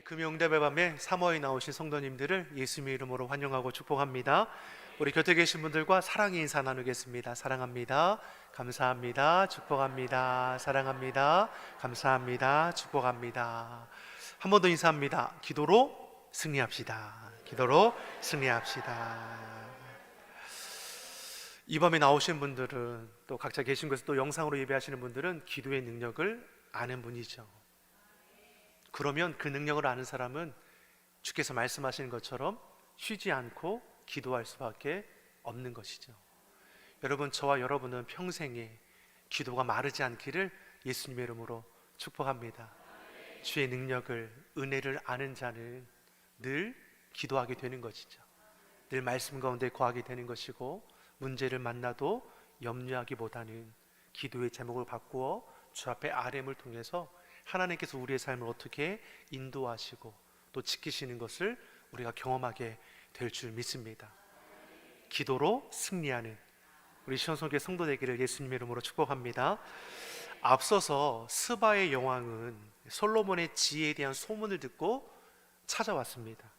금요응답의 밤에 사모에 나오신 성도님들을 예수님의 이름으로 환영하고 축복합니다. 우리 곁에 계신 분들과 사랑의 인사 나누겠습니다. 사랑합니다. 감사합니다. 축복합니다. 사랑합니다. 감사합니다. 축복합니다. 한 번 더 인사합니다. 기도로 승리합시다. 기도로 승리합시다. 이 밤에 나오신 분들은, 또 각자 계신 곳에서 또 영상으로 예배하시는 분들은 기도의 능력을 아는 분이죠. 그러면 그 능력을 아는 사람은 주께서 말씀하시는 것처럼 쉬지 않고 기도할 수밖에 없는 것이죠. 여러분, 저와 여러분은 평생에 기도가 마르지 않기를 예수님의 이름으로 축복합니다. 주의 능력을, 은혜를 아는 자는 늘 기도하게 되는 것이죠. 늘 말씀 가운데 거하게 되는 것이고, 문제를 만나도 염려하기보다는 기도의 제목을 바꾸어 주 앞에 RM을 통해서 하나님께서 우리의 삶을 어떻게 인도하시고 또 지키시는 것을 우리가 경험하게 될 줄 믿습니다. 기도로 승리하는 우리 시온성교회 성도 되기를 예수님의 이름으로 축복합니다. 앞서서 스바의 여왕은 솔로몬의 지혜에 대한 소문을 듣고 찾아왔습니다.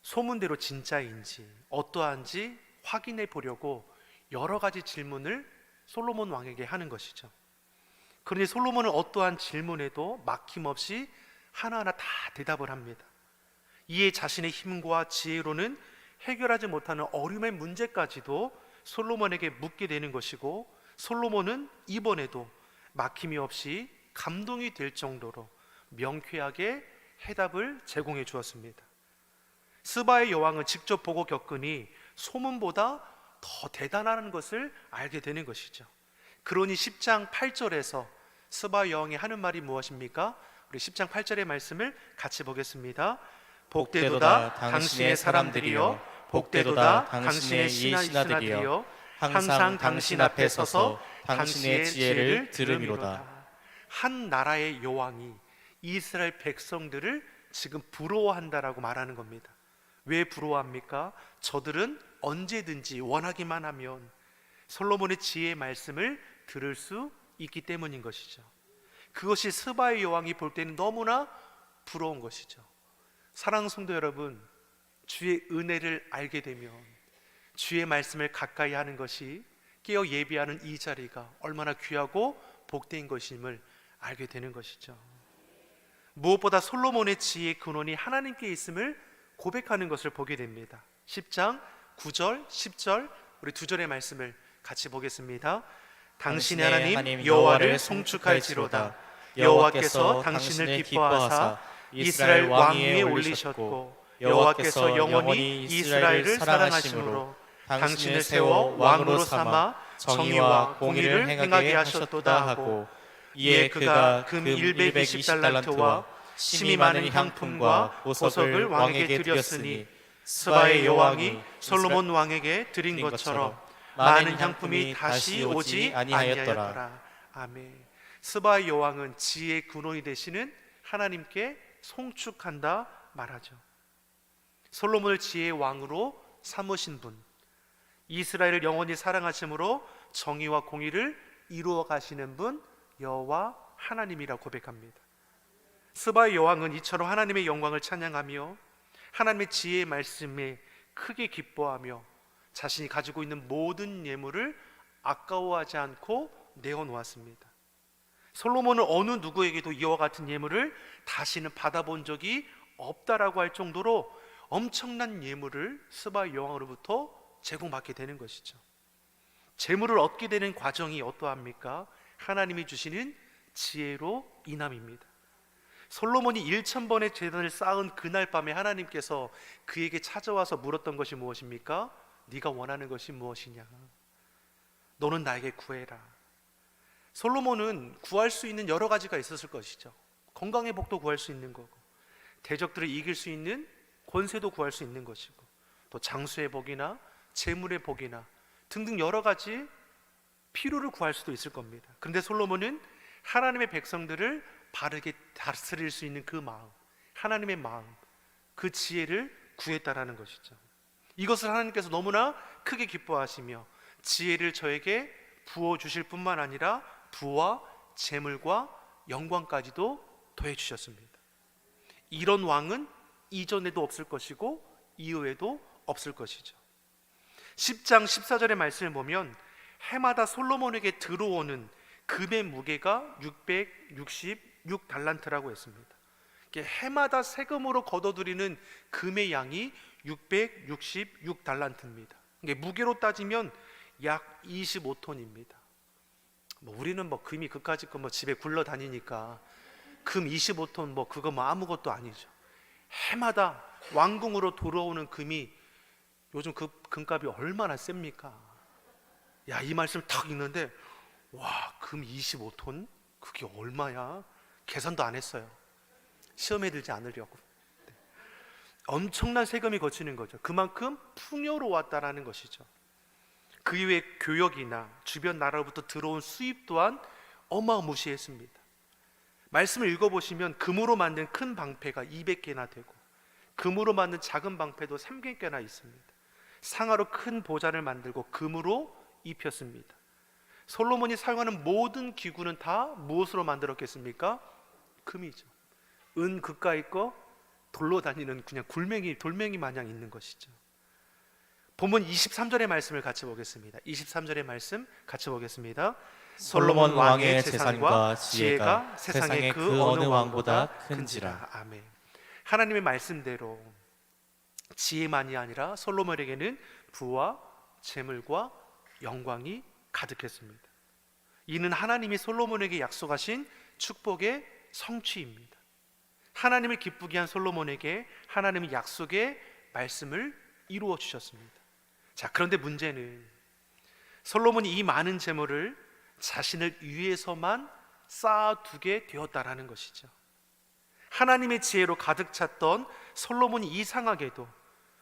소문대로 진짜인지 어떠한지 확인해 보려고 여러 가지 질문을 솔로몬 왕에게 하는 것이죠. 그러니 솔로몬은 어떠한 질문에도 막힘없이 하나하나 다 대답을 합니다. 이에 자신의 힘과 지혜로는 해결하지 못하는 어려움의 문제까지도 솔로몬에게 묻게 되는 것이고, 솔로몬은 이번에도 막힘이 없이 감동이 될 정도로 명쾌하게 해답을 제공해 주었습니다. 스바의 여왕은 직접 보고 겪으니 소문보다 더 대단한 것을 알게 되는 것이죠. 그러니 10장 8절에서 스바 여왕이 하는 말이 무엇입니까? 우리 10장 8절의 말씀을 같이 보겠습니다. 복되도다 당신의 사람들이여, 복되도다 당신의 신하들이여, 항상 당신 앞에 서서 당신의 지혜를 들으미로다. 한 나라의 여왕이 이스라엘 백성들을 지금 부러워한다라고 말하는 겁니다. 왜 부러워합니까? 저들은 언제든지 원하기만 하면 솔로몬의 지혜의 말씀을 들을 수 있기 때문인 것이죠. 그것이 스바의 여왕이 볼 때는 너무나 부러운 것이죠. 사랑하는 성도 여러분, 주의 은혜를 알게 되면 주의 말씀을 가까이 하는 것이 깨어 예비하는 이 자리가 얼마나 귀하고 복된 것임을 알게 되는 것이죠. 무엇보다 솔로몬의 지혜의 근원이 하나님께 있음을 고백하는 것을 보게 됩니다. 10장 9절, 10절 우리 두 절의 말씀을 같이 보겠습니다. 당신의 하나님 여호와를 송축할지로다. 여호와께서 당신을 기뻐하사 이스라엘 왕 위에 올리셨고, 여호와께서 영원히 이스라엘을 사랑하심으로 당신을 세워 왕으로 삼아 정의와 공의를 행하게 하셨도다 하고, 이에 그가 금 120달란트와 심이 많은 향품과 보석을 왕에게 드렸으니, 스바의 여왕이 솔로몬 왕에게 드린 것처럼 많은 향품이 다시 오지 아니하였더라. 아멘. 스바의 여왕은 지혜의 근원이 되시는 하나님께 송축한다 말하죠. 솔로몬을 지혜의 왕으로 삼으신 분, 이스라엘을 영원히 사랑하심으로 정의와 공의를 이루어 가시는 분 여호와 하나님이라 고백합니다. 스바의 여왕은 이처럼 하나님의 영광을 찬양하며 하나님의 지혜의 말씀에 크게 기뻐하며 자신이 가지고 있는 모든 예물을 아까워하지 않고 내어놓았습니다. 솔로몬은 어느 누구에게도 이와 같은 예물을 다시는 받아본 적이 없다라고 할 정도로 엄청난 예물을 스바의 여왕으로부터 제공받게 되는 것이죠. 재물을 얻게 되는 과정이 어떠합니까? 하나님이 주시는 지혜로 인함입니다. 솔로몬이 1000번의 제단을 쌓은 그날 밤에 하나님께서 그에게 찾아와서 물었던 것이 무엇입니까? 네가 원하는 것이 무엇이냐? 너는 나에게 구해라. 솔로몬은 구할 수 있는 여러 가지가 있었을 것이죠. 건강의 복도 구할 수 있는 거고, 대적들을 이길 수 있는 권세도 구할 수 있는 것이고, 또 장수의 복이나 재물의 복이나 등등 여러 가지 필요를 구할 수도 있을 겁니다. 그런데 솔로몬은 하나님의 백성들을 바르게 다스릴 수 있는 그 마음, 하나님의 마음, 그 지혜를 구했다라는 것이죠. 이것을 하나님께서 너무나 크게 기뻐하시며 지혜를 저에게 부어주실 뿐만 아니라 부와 재물과 영광까지도 더해 주셨습니다. 이런 왕은 이전에도 없을 것이고 이후에도 없을 것이죠. 10장 14절의 말씀을 보면 해마다 솔로몬에게 들어오는 금의 무게가 666달란트라고 했습니다. 해마다 세금으로 거둬들이는 금의 양이 666달란트입니다. 무게로 따지면 약 25톤입니다. 우리는 금이 그까짓 거 집에 굴러 다니니까 금 25톤 그거 아무것도 아니죠. 해마다 왕궁으로 들어오는 금이, 요즘 그 금값이 얼마나 셉니까? 이 말씀 탁 읽는데, 와, 금 25톤? 그게 얼마야? 계산도 안 했어요. 시험에 들지 않으려고. 엄청난 세금이 거치는 거죠. 그만큼 풍요로웠다라는 것이죠. 그 이후에 교역이나 주변 나라로부터 들어온 수입 또한 어마무시했습니다. 말씀을 읽어보시면 금으로 만든 큰 방패가 200개나 되고 금으로 만든 작은 방패도 300개나 있습니다. 상하로 큰 보좌를 만들고 금으로 입혔습니다. 솔로몬이 사용하는 모든 기구는 다 무엇으로 만들었겠습니까? 금이죠. 은 그까이 거 돌로 다니는 그냥 돌멩이 마냥 있는 것이죠. 본문 23절의 말씀을 같이 보겠습니다. 23절의 말씀 같이 보겠습니다. 솔로몬 왕의 재산과 지혜가 세상의 그 어느 왕보다 큰지라. 아멘. 하나님의 말씀대로 지혜만이 아니라 솔로몬에게는 부와 재물과 영광이 가득했습니다. 이는 하나님이 솔로몬에게 약속하신 축복의 성취입니다. 하나님을 기쁘게 한 솔로몬에게 하나님의 약속의 말씀을 이루어 주셨습니다. 자, 그런데 문제는 솔로몬이 이 많은 재물을 자신을 위해서만 쌓아두게 되었다라는 것이죠. 하나님의 지혜로 가득 찼던 솔로몬이 이상하게도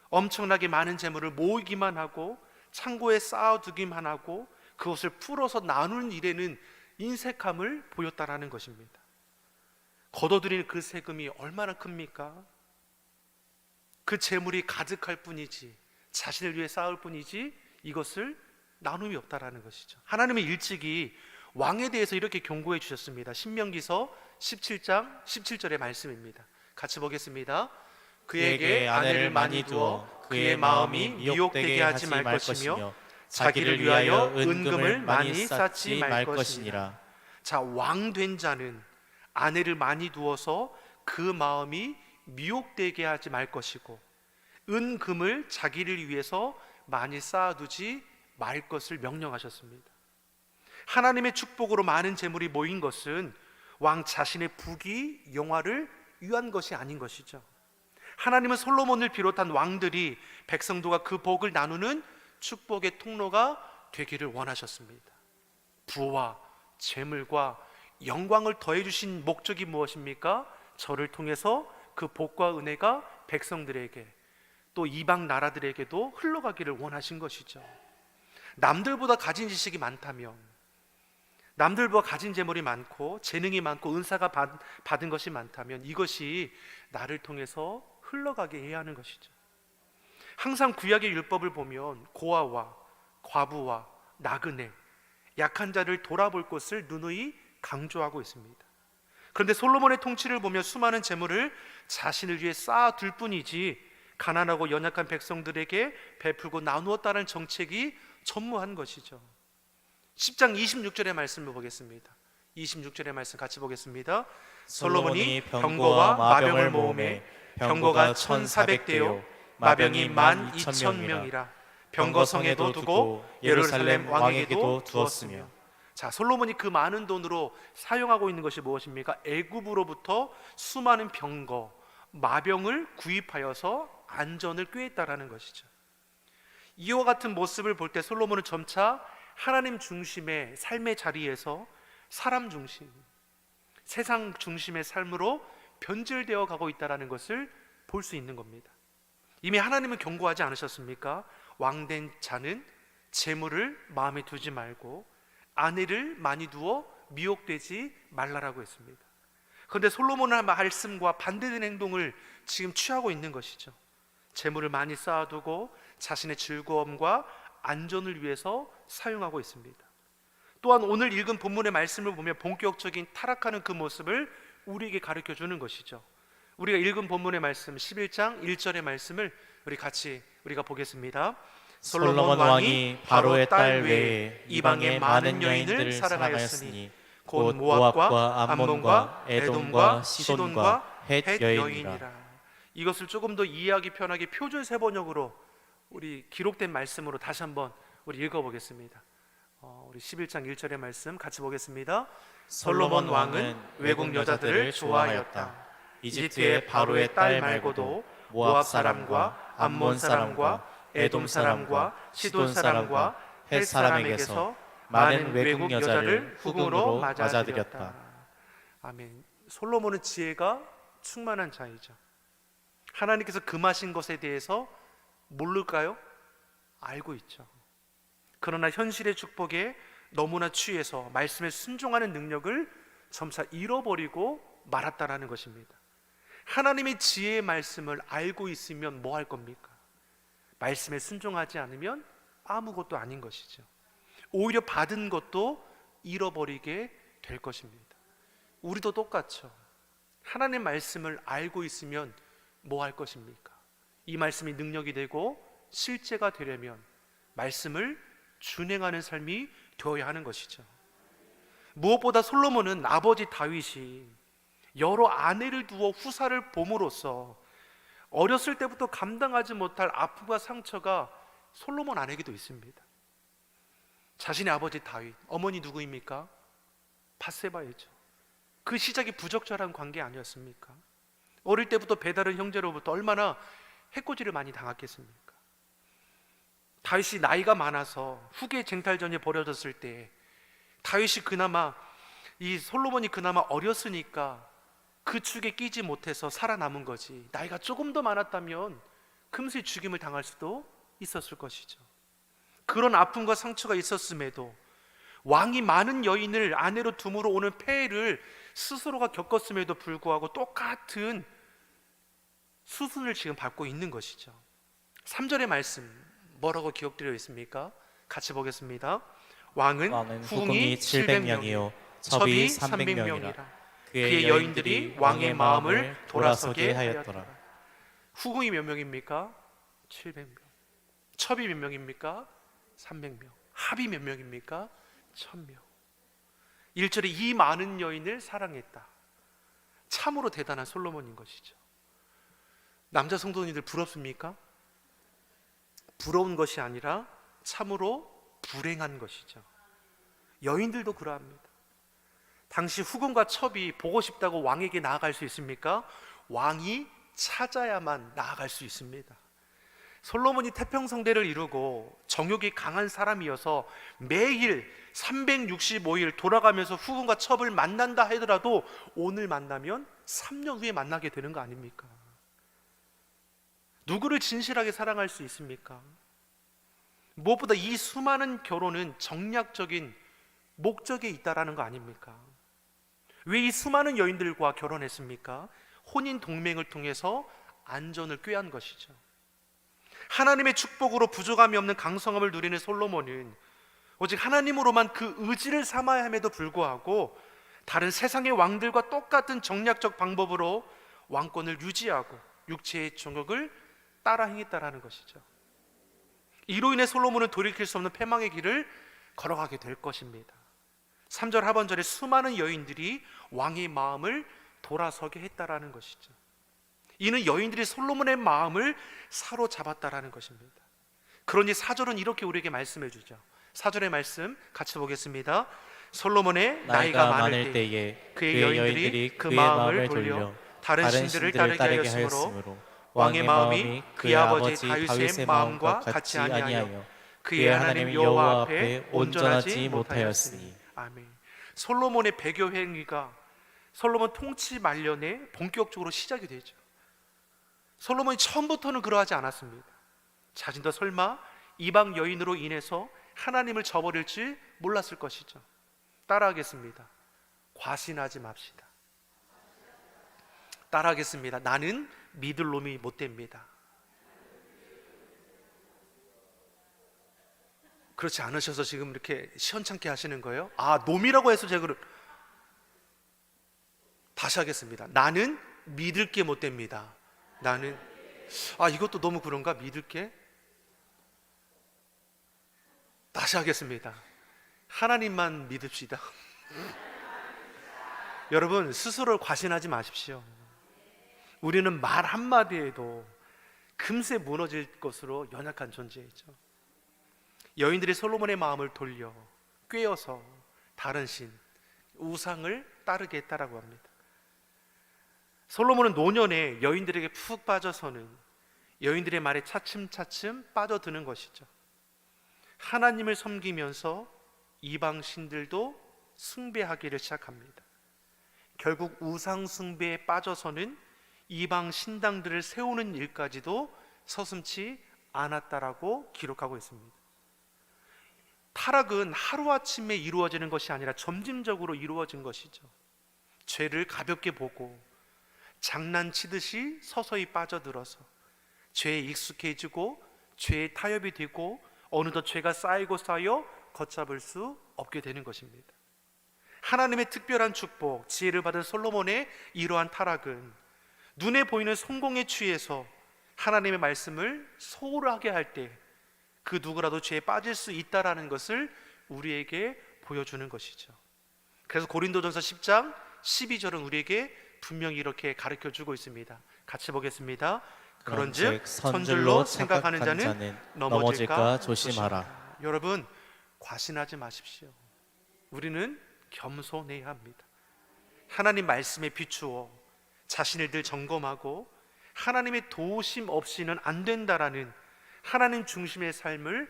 엄청나게 많은 재물을 모으기만 하고 창고에 쌓아두기만 하고 그것을 풀어서 나누는 일에는 인색함을 보였다라는 것입니다. 거둬들이는 그 세금이 얼마나 큽니까? 그 재물이 가득할 뿐이지, 자신을 위해 쌓을 뿐이지 이것을 나눔이 없다라는 것이죠. 하나님의 일찍이 왕에 대해서 이렇게 경고해 주셨습니다. 신명기서 17장 17절의 말씀입니다. 같이 보겠습니다. 그에게 아내를 많이 두어 그의 마음이 미혹되게 하지 말 것이며 자기를 위하여 은금을 많이 쌓지 말 것이니라. 자, 왕된 자는 아내를 많이 두어서 그 마음이 미혹되게 하지 말 것이고 은금을 자기를 위해서 많이 쌓아두지 말 것을 명령하셨습니다. 하나님의 축복으로 많은 재물이 모인 것은 왕 자신의 부귀 영화를 위한 것이 아닌 것이죠. 하나님은 솔로몬을 비롯한 왕들이 백성들과 그 복을 나누는 축복의 통로가 되기를 원하셨습니다. 부와 재물과 영광을 더해 주신 목적이 무엇입니까? 저를 통해서 그 복과 은혜가 백성들에게 또 이방 나라들에게도 흘러가기를 원하신 것이죠. 남들보다 가진 지식이 많다면, 남들보다 가진 재물이 많고 재능이 많고 은사가 받은 것이 많다면 이것이 나를 통해서 흘러가게 해야 하는 것이죠. 항상 구약의 율법을 보면 고아와 과부와 나그네, 약한 자를 돌아볼 것을 누누이 강조하고 있습니다. 그런데 솔로몬의 통치를 보면 수많은 재물을 자신을 위해 쌓아둘 뿐이지 가난하고 연약한 백성들에게 베풀고 나누었다는 정책이 전무한 것이죠. 10장 26절의 말씀을 보겠습니다. 26절의 말씀 같이 보겠습니다. 솔로몬이 병거와 마병을 모으매 병거가 1,400대요 마병이 12,000명이라 병거성에도 두고 예루살렘 왕에게도 두었으며. 자, 솔로몬이 그 많은 돈으로 사용하고 있는 것이 무엇입니까? 애굽으로부터 수많은 병거, 마병을 구입하여서 안전을 꾀했다라는 것이죠. 이와 같은 모습을 볼 때 솔로몬은 점차 하나님 중심의 삶의 자리에서 사람 중심, 세상 중심의 삶으로 변질되어 가고 있다는 것을 볼 수 있는 겁니다. 이미 하나님은 경고하지 않으셨습니까? 왕된 자는 재물을 마음에 두지 말고 아내를 많이 두어 미혹되지 말라라고 했습니다. 그런데 솔로몬의 말씀과 반대되는 행동을 지금 취하고 있는 것이죠. 재물을 많이 쌓아두고 자신의 즐거움과 안전을 위해서 사용하고 있습니다. 또한 오늘 읽은 본문의 말씀을 보면 본격적인 타락하는 그 모습을 우리에게 가르쳐 주는 것이죠. 우리가 읽은 본문의 말씀 11장 1절의 말씀을 우리가 보겠습니다. 솔로몬 왕이 바로의 딸 외에 이방의 많은 여인들을 사랑하였으니 곧 모압과 암몬과 에돔과 시돈과 헷 여인이라. 이것을 조금 더 이해하기 편하게 표준 세번역으로 우리 기록된 말씀으로 다시 한번 우리 읽어보겠습니다. 우리 11장 1절의 말씀 같이 보겠습니다. 솔로몬 왕은 외국 여자들을 좋아하였다. 이집트의 바로의 딸 말고도 모압 사람과 암몬 사람과 에돔 사람과 시돈 사람과 헷 사람에게서 많은 외국 여자를 후궁으로 맞아들였다. 아멘. 솔로몬은 지혜가 충만한 자이죠. 하나님께서 금하신 것에 대해서 모를까요? 알고 있죠. 그러나 현실의 축복에 너무나 취해서 말씀에 순종하는 능력을 점차 잃어버리고 말았다라는 것입니다. 하나님의 지혜의 말씀을 알고 있으면 뭐 할 겁니까? 말씀에 순종하지 않으면 아무것도 아닌 것이죠. 오히려 받은 것도 잃어버리게 될 것입니다. 우리도 똑같죠. 하나님의 말씀을 알고 있으면 뭐 할 것입니까? 이 말씀이 능력이 되고 실제가 되려면 말씀을 준행하는 삶이 되어야 하는 것이죠. 무엇보다 솔로몬은 아버지 다윗이 여러 아내를 두어 후사를 봄으로써 어렸을 때부터 감당하지 못할 아픔과 상처가 솔로몬 아내에게도 있습니다. 자신의 아버지 다윗, 어머니 누구입니까? 밧세바이죠. 그 시작이 부적절한 관계 아니었습니까? 어릴 때부터 배다른 형제로부터 얼마나 해코지를 많이 당했겠습니까? 다윗이 나이가 많아서 후계 쟁탈전이 벌어졌을 때 다윗이 그나마 이 솔로몬이 그나마 어렸으니까 그 축에 끼지 못해서 살아남은 거지, 나이가 조금 더 많았다면 금세 죽임을 당할 수도 있었을 것이죠. 그런 아픔과 상처가 있었음에도 왕이 많은 여인을 아내로 둠으로 오는 폐해를 스스로가 겪었음에도 불구하고 똑같은 수순을 지금 밟고 있는 것이죠. 3절의 말씀 뭐라고 기록되어 있습니까? 같이 보겠습니다. 왕은 후궁이 700명이요 첩이 300명이라. 그의 여인들이 왕의 마음을 돌아서게 하였더라. 후궁이 몇 명입니까? 700명. 첩이 몇 명입니까? 300명. 합이 몇 명입니까? 1000명. 1절에 이 많은 여인을 사랑했다. 참으로 대단한 솔로몬인 것이죠. 남자 성도님들 부럽습니까? 부러운 것이 아니라 참으로 불행한 것이죠. 여인들도 그러합니다. 당시 후궁과 첩이 보고 싶다고 왕에게 나아갈 수 있습니까? 왕이 찾아야만 나아갈 수 있습니다. 솔로몬이 태평성대를 이루고 정욕이 강한 사람이어서 매일 365일 돌아가면서 후궁과 첩을 만난다 하더라도 오늘 만나면 3년 후에 만나게 되는 거 아닙니까? 누구를 진실하게 사랑할 수 있습니까? 무엇보다 이 수많은 결혼은 정략적인 목적에 있다라는 거 아닙니까? 왜 이 수많은 여인들과 결혼했습니까? 혼인 동맹을 통해서 안전을 꾀한 것이죠. 하나님의 축복으로 부족함이 없는 강성함을 누리는 솔로몬은 오직 하나님으로만 그 의지를 삼아야 함에도 불구하고 다른 세상의 왕들과 똑같은 정략적 방법으로 왕권을 유지하고 육체의 정욕을 따라 행했다라는 것이죠. 이로 인해 솔로몬은 돌이킬 수 없는 패망의 길을 걸어가게 될 것입니다. 3절 하반절에 수많은 여인들이 왕의 마음을 돌아서게 했다라는 것이죠. 이는 여인들이 솔로몬의 마음을 사로잡았다라는 것입니다. 그러니 4절은 이렇게 우리에게 말씀해 주죠. 4절의 말씀 같이 보겠습니다. 솔로몬의 나이가 많을 때에 그의 여인들이 그 마음을 돌려 다른 신들을 따르게 하였으므로 왕의 마음이 그의 아버지 다윗의 마음과 같지 아니하여 그의 하나님 여호와 앞에 온전하지 못하였으니. 아멘. 솔로몬의 배교 행위가 솔로몬 통치 말년에 본격적으로 시작이 되죠. 솔로몬이 처음부터는 그러하지 않았습니다. 자신도 설마 이방 여인으로 인해서 하나님을 저버릴지 몰랐을 것이죠. 따라하겠습니다. 과신하지 맙시다. 따라하겠습니다. 나는 믿을 놈이 못 됩니다. 그렇지 않으셔서 지금 이렇게 시원찮게 하시는 거예요? 아, 놈이라고 해서 제가 다시 하겠습니다. 나는 믿을 게 못 됩니다. 나는 이것도 너무 그런가? 믿을 게? 다시 하겠습니다. 하나님만 믿읍시다. 여러분, 스스로를 과신하지 마십시오. 우리는 말 한마디에도 금세 무너질 것으로 연약한 존재이죠. 여인들이 솔로몬의 마음을 돌려 꿰어서 다른 신, 우상을 따르게 했다라고 합니다. 솔로몬은 노년에 여인들에게 푹 빠져서는 여인들의 말에 차츰차츰 빠져드는 것이죠. 하나님을 섬기면서 이방 신들도 숭배하기를 시작합니다. 결국 우상 숭배에 빠져서는 이방 신당들을 세우는 일까지도 서슴지 않았다라고 기록하고 있습니다. 타락은 하루아침에 이루어지는 것이 아니라 점진적으로 이루어진 것이죠. 죄를 가볍게 보고 장난치듯이 서서히 빠져들어서 죄에 익숙해지고 죄에 타협이 되고 어느덧 죄가 쌓이고 쌓여 걷잡을 수 없게 되는 것입니다. 하나님의 특별한 축복, 지혜를 받은 솔로몬의 이러한 타락은 눈에 보이는 성공에 취해서 하나님의 말씀을 소홀하게 할 때 그 누구라도 죄에 빠질 수 있다라는 것을 우리에게 보여주는 것이죠. 그래서 고린도전서 10장 12절은 우리에게 분명히 이렇게 가르쳐주고 있습니다. 같이 보겠습니다. 그런즉 선줄로 생각하는 자는 넘어질까 조심하라. 여러분, 과신하지 마십시오. 우리는 겸손해야 합니다. 하나님 말씀에 비추어 자신을 늘 점검하고 하나님의 도우심 없이는 안 된다라는 하나님 중심의 삶을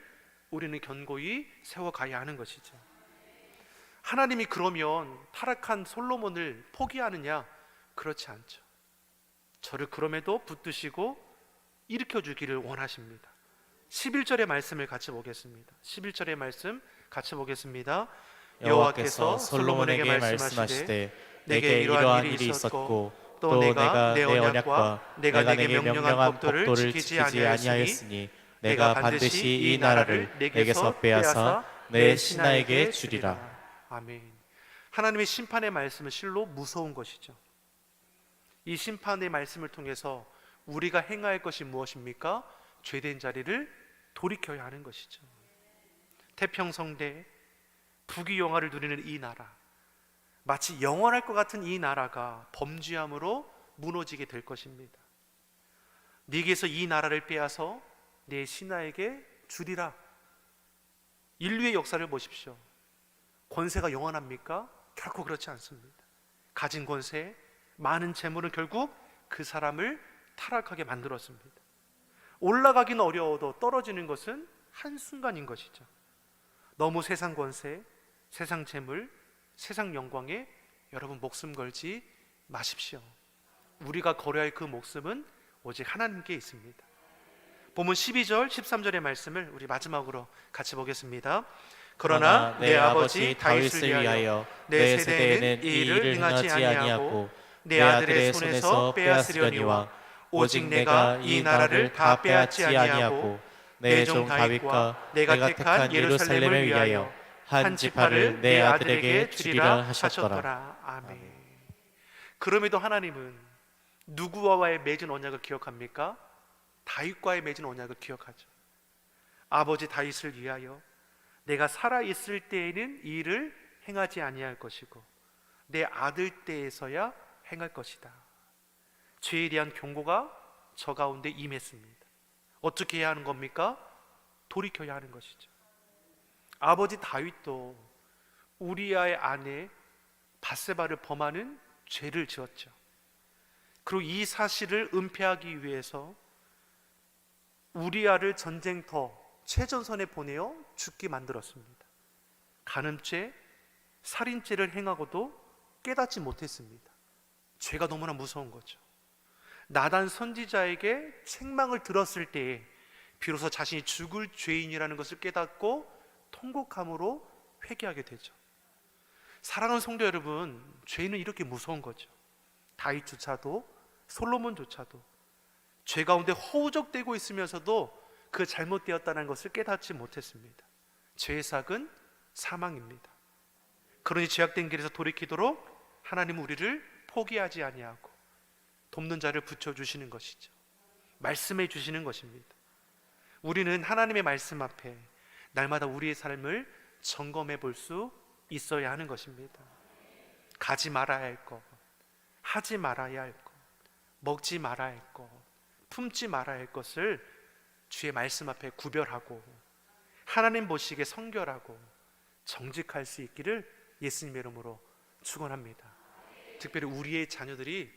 우리는 견고히 세워가야 하는 것이죠. 하나님이 그러면 타락한 솔로몬을 포기하느냐? 그렇지 않죠. 저를 그럼에도 붙드시고 일으켜주기를 원하십니다. 11절의 말씀을 같이 보겠습니다. 11절의 말씀 같이 보겠습니다. 여호와께서 솔로몬에게 말씀하시되 내게 이러한 일이 있었고 또 내가 내 언약과 내가 내게 명령한 법도를 지키지 아니하였으니 내가 반드시 이 나라를 내게서 빼앗아 내 신하에게 주리라. 아멘. 하나님의 심판의 말씀은 실로 무서운 것이죠. 이 심판의 말씀을 통해서 우리가 행할 것이 무엇입니까? 죄된 자리를 돌이켜야 하는 것이죠. 태평성대 부귀영화를 누리는 이 나라, 마치 영원할 것 같은 이 나라가 범죄함으로 무너지게 될 것입니다. 네게서 이 나라를 빼앗아 내 신하에게 주리라. 인류의 역사를 보십시오. 권세가 영원합니까? 결코 그렇지 않습니다. 가진 권세, 많은 재물은 결국 그 사람을 타락하게 만들었습니다. 올라가기는 어려워도 떨어지는 것은 한순간인 것이죠. 너무 세상 권세, 세상 재물, 세상 영광에 여러분 목숨 걸지 마십시오. 우리가 걸어야 할 그 목숨은 오직 하나님께 있습니다. 본문 12절, 13절의 말씀을 우리 마지막으로 같이 보겠습니다. 그러나 내 아버지 다윗을 위하여 내 세대에는 이 일을 행하지 아니하고 내 아들의 손에서 빼앗으려니와 오직 내가 이 나라를 다 빼앗지 아니하고 내 종 다윗과 내가 택한 예루살렘을 위하여 한 지파를 내 아들에게 주리라 하셨더라. 아멘. 그럼에도 하나님은 누구와의 맺은 언약을 기억합니까? 다윗과의 맺은 언약을 기억하죠. 아버지 다윗을 위하여 내가 살아있을 때에는 이 일을 행하지 아니할 것이고 내 아들 때에서야 행할 것이다. 죄에 대한 경고가 저 가운데 임했습니다. 어떻게 해야 하는 겁니까? 돌이켜야 하는 것이죠. 아버지 다윗도 우리아의 아내 밧세바를 범하는 죄를 지었죠. 그리고 이 사실을 은폐하기 위해서 우리아를 전쟁터 최전선에 보내어 죽게 만들었습니다. 간음죄, 살인죄를 행하고도 깨닫지 못했습니다. 죄가 너무나 무서운 거죠. 나단 선지자에게 책망을 들었을 때에 비로소 자신이 죽을 죄인이라는 것을 깨닫고 통곡함으로 회개하게 되죠. 사랑하는 성도 여러분, 죄는 이렇게 무서운 거죠. 다윗조차도 솔로몬조차도 죄 가운데 허우적대고 있으면서도 그 잘못되었다는 것을 깨닫지 못했습니다. 죄의 삭은 사망입니다. 그러니 죄악된 길에서 돌이키도록 하나님은 우리를 포기하지 아니하고 돕는 자를 붙여주시는 것이죠. 말씀해 주시는 것입니다. 우리는 하나님의 말씀 앞에 날마다 우리의 삶을 점검해 볼 수 있어야 하는 것입니다. 가지 말아야 할 것, 하지 말아야 할 것, 먹지 말아야 할 것, 품지 말아야 할 것을 주의 말씀 앞에 구별하고 하나님 보시기에 성결하고 정직할 수 있기를 예수님의 이름으로 축원합니다. 특별히 우리의 자녀들이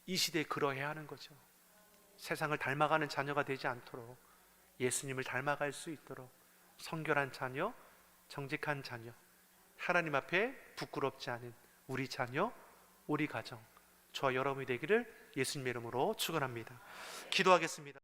이 시대에 그러해야 하는 거죠. 세상을 닮아가는 자녀가 되지 않도록 예수님을 닮아갈 수 있도록 성결한 자녀, 정직한 자녀, 하나님 앞에 부끄럽지 않은 우리 자녀, 우리 가정, 저와 여러분이 되기를 예수님의 이름으로 축원합니다. 기도하겠습니다.